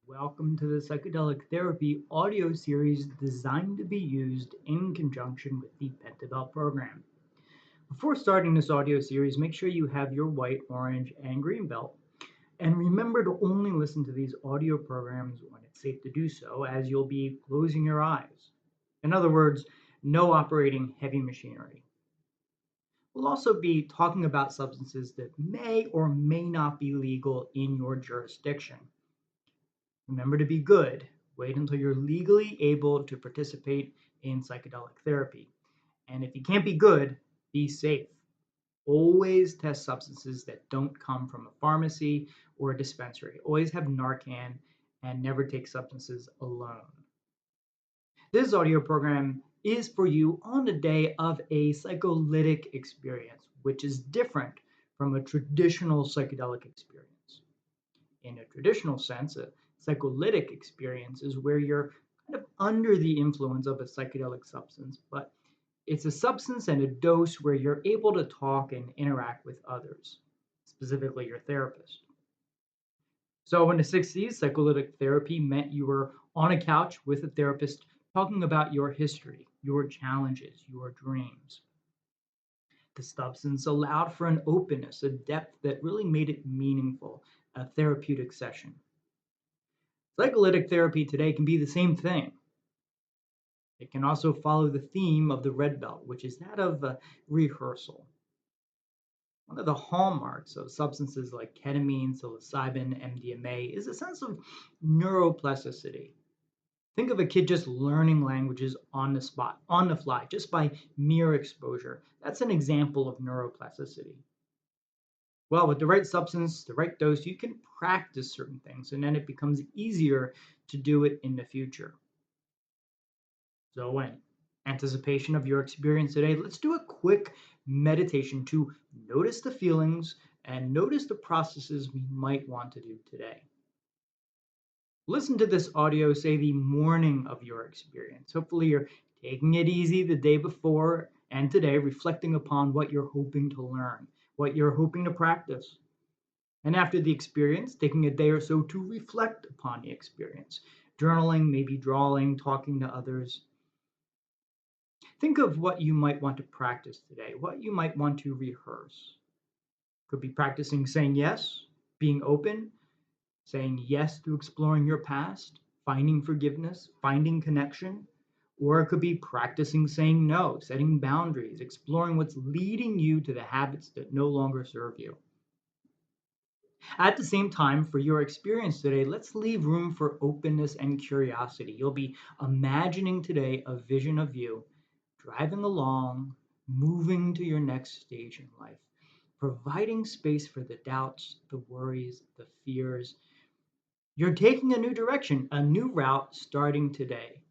Welcome to the Psychedelic Therapy audio series designed to be used in conjunction with the Pentabelt program. Before starting this audio series, make sure you have your white, orange, and green belt. And remember to only listen to these audio programs when it's safe to do so, as you'll be closing your eyes. In other words, no operating heavy machinery. We'll also be talking about substances that may or may not be legal in your jurisdiction. Remember to be good. Wait until you're legally able to participate in psychedelic therapy. And if you can't be good, be safe. Always test substances that don't come from a pharmacy or a dispensary. Always have Narcan and never take substances alone. This audio program is for you on the day of a psycholytic experience, which is different from a traditional psychedelic experience. In a traditional sense, a psycholytic experience is where you're kind of under the influence of a psychedelic substance, but it's a substance and a dose where you're able to talk and interact with others, specifically your therapist. So in the 60s, psycholytic therapy meant you were on a couch with a therapist talking about your history, your challenges, your dreams. The substance allowed for an openness, a depth that really made it meaningful, a therapeutic session. Psycholytic therapy today can be the same thing. It can also follow the theme of the red belt, which is that of rehearsal. One of the hallmarks of substances like ketamine, psilocybin, MDMA is a sense of neuroplasticity. Think of a kid just learning languages on the spot, on the fly, just by mere exposure. That's an example of neuroplasticity. Well, with the right substance, the right dose, you can practice certain things, and then it becomes easier to do it in the future. So, in anticipation of your experience today, let's do a quick meditation to notice the feelings and notice the processes we might want to do today. Listen to this audio, say the morning of your experience. Hopefully, you're taking it easy the day before and today, reflecting upon what you're hoping to learn, what you're hoping to practice. And after the experience, taking a day or so to reflect upon the experience, journaling, maybe drawing, talking to others. Think of what you might want to practice today, what you might want to rehearse. Could be practicing saying yes, being open, saying yes to exploring your past, finding forgiveness, finding connection. Or it could be practicing saying no, setting boundaries, exploring what's leading you to the habits that no longer serve you. At the same time, for your experience today, let's leave room for openness and curiosity. You'll be imagining today a vision of you driving along, moving to your next stage in life, providing space for the doubts, the worries, the fears. You're taking a new direction, a new route starting today.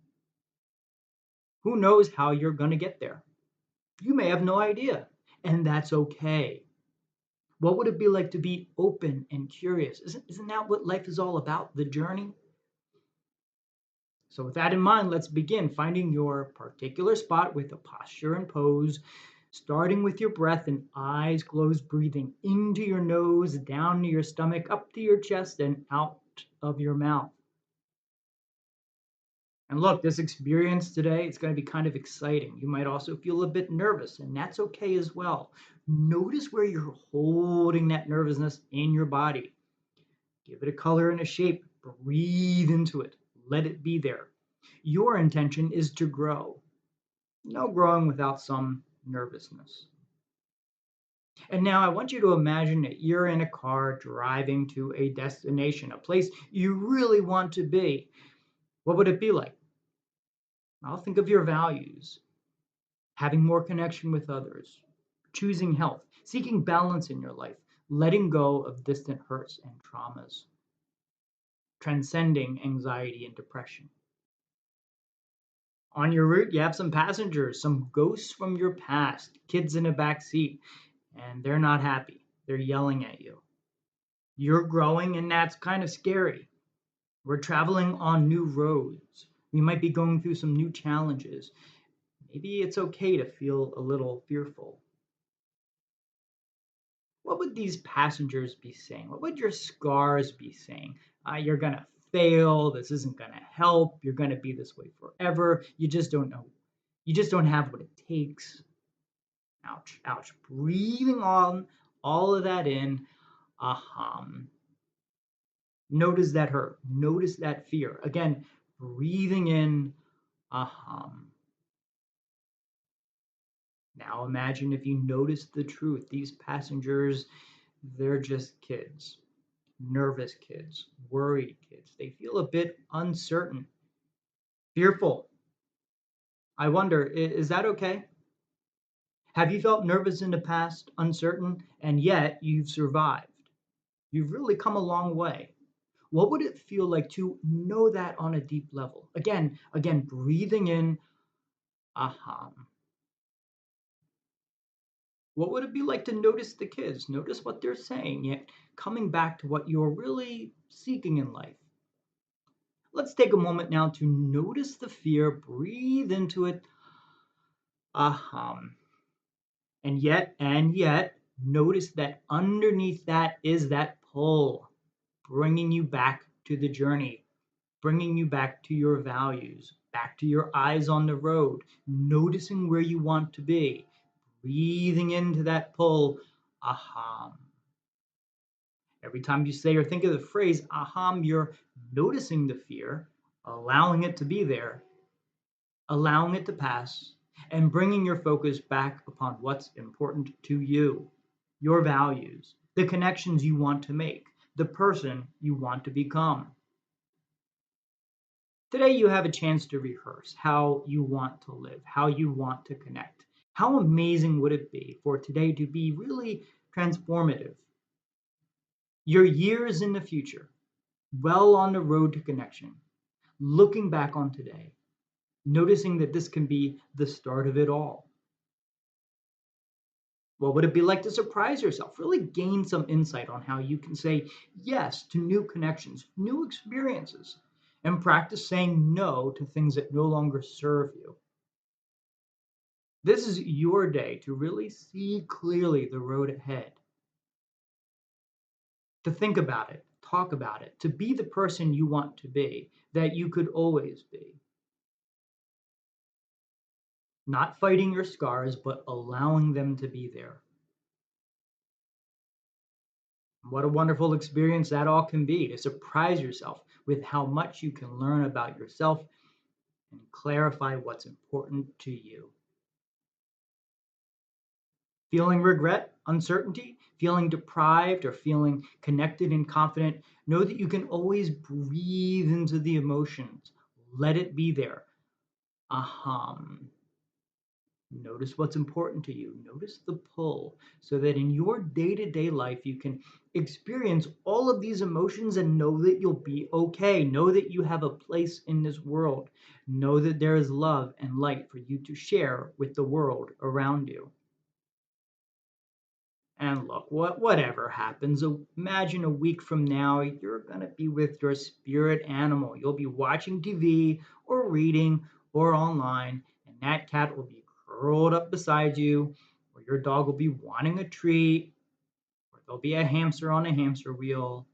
Who knows how you're going to get there? You may have no idea, and that's okay. What would it be like to be open and curious? Isn't that what life is all about, the journey? So, with that in mind, let's begin finding your particular spot with a posture and pose, starting with your breath and eyes closed, breathing into your nose, down to your stomach, up to your chest, and out of your mouth. And look, this experience today, it's going to be kind of exciting. You might also feel a bit nervous, and that's okay as well. Notice where you're holding that nervousness in your body. Give it a color and a shape. Breathe into it. Let it be there. Your intention is to grow. No growing without some nervousness. And now I want you to imagine that you're in a car driving to a destination, a place you really want to be. What would it be like? I'll think of your values, having more connection with others, choosing health, seeking balance in your life, letting go of distant hurts and traumas, transcending anxiety and depression. On your route, you have some passengers, some ghosts from your past, kids in a back seat, and they're not happy. They're yelling at you. You're growing, and that's kind of scary. We're traveling on new roads. We might be going through some new challenges. Maybe it's okay to feel a little fearful. What would these passengers be saying? What would your scars be saying? You're going to fail. This isn't going to help. You're going to be this way forever. You just don't know. You just don't have what it takes. Ouch, ouch. Breathing on all of that in. Aham. Notice that hurt. Notice that fear. Again, breathing in. Aham. Now imagine if you notice the truth. These passengers, they're just kids, nervous kids, worried kids. They feel a bit uncertain, fearful. I wonder, is that okay? Have you felt nervous in the past, uncertain, and yet you've survived? You've really come a long way. What would it feel like to know that on a deep level? Again, breathing in, aham. What would it be like to notice the kids, notice what they're saying, yet coming back to what you're really seeking in life? Let's take a moment now to notice the fear, breathe into it, aham. And yet, notice that underneath that is that pull, bringing you back to the journey, bringing you back to your values, back to your eyes on the road, noticing where you want to be, breathing into that pull, aham. Every time you say or think of the phrase aham, you're noticing the fear, allowing it to be there, allowing it to pass, and bringing your focus back upon what's important to you, your values, the connections you want to make, the person you want to become. Today, you have a chance to rehearse how you want to live, how you want to connect. How amazing would it be for today to be really transformative? Your years in the future, well on the road to connection, looking back on today, noticing that this can be the start of it all. What would it be like to surprise yourself? Really gain some insight on how you can say yes to new connections, new experiences, and practice saying no to things that no longer serve you. This is your day to really see clearly the road ahead, to think about it, talk about it, to be the person you want to be, that you could always be. Not fighting your scars, but allowing them to be there. What a wonderful experience that all can be, to surprise yourself with how much you can learn about yourself and clarify what's important to you. Feeling regret, uncertainty, feeling deprived, or feeling connected and confident, know that you can always breathe into the emotions. Let it be there. Aham. Notice what's important to you. Notice the pull so that in your day to day life, you can experience all of these emotions and know that you'll be okay. Know that you have a place in this world. Know that there is love and light for you to share with the world around you. And look, whatever happens, imagine a week from now, you're going to be with your spirit animal. You'll be watching TV or reading or online, and that cat will be curled up beside you, or your dog will be wanting a treat, or there'll be a hamster on a hamster wheel.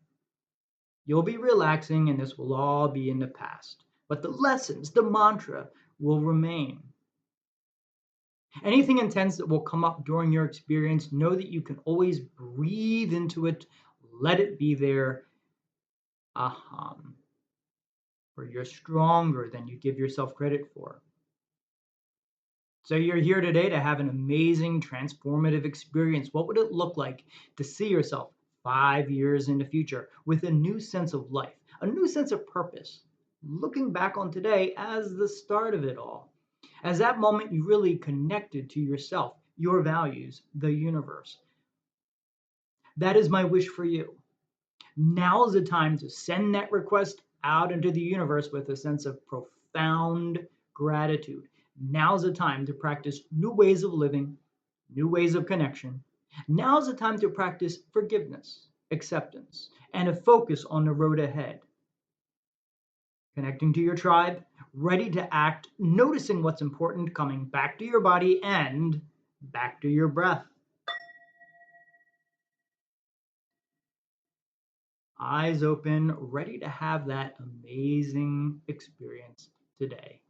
You'll be relaxing, and this will all be in the past. But the lessons, the mantra will remain. Anything intense that will come up during your experience, know that you can always breathe into it, let it be there. Aham. For you're stronger than you give yourself credit for. So you're here today to have an amazing, transformative experience. What would it look like to see yourself 5 years in the future with a new sense of life, a new sense of purpose, looking back on today as the start of it all? As that moment you really connected to yourself, your values, the universe. That is my wish for you. Now is the time to send that request out into the universe with a sense of profound gratitude. Now's the time to practice new ways of living, new ways of connection. Now's the time to practice forgiveness, acceptance, and a focus on the road ahead. Connecting to your tribe, ready to act, noticing what's important, coming back to your body and back to your breath. eyes open, ready to have that amazing experience today.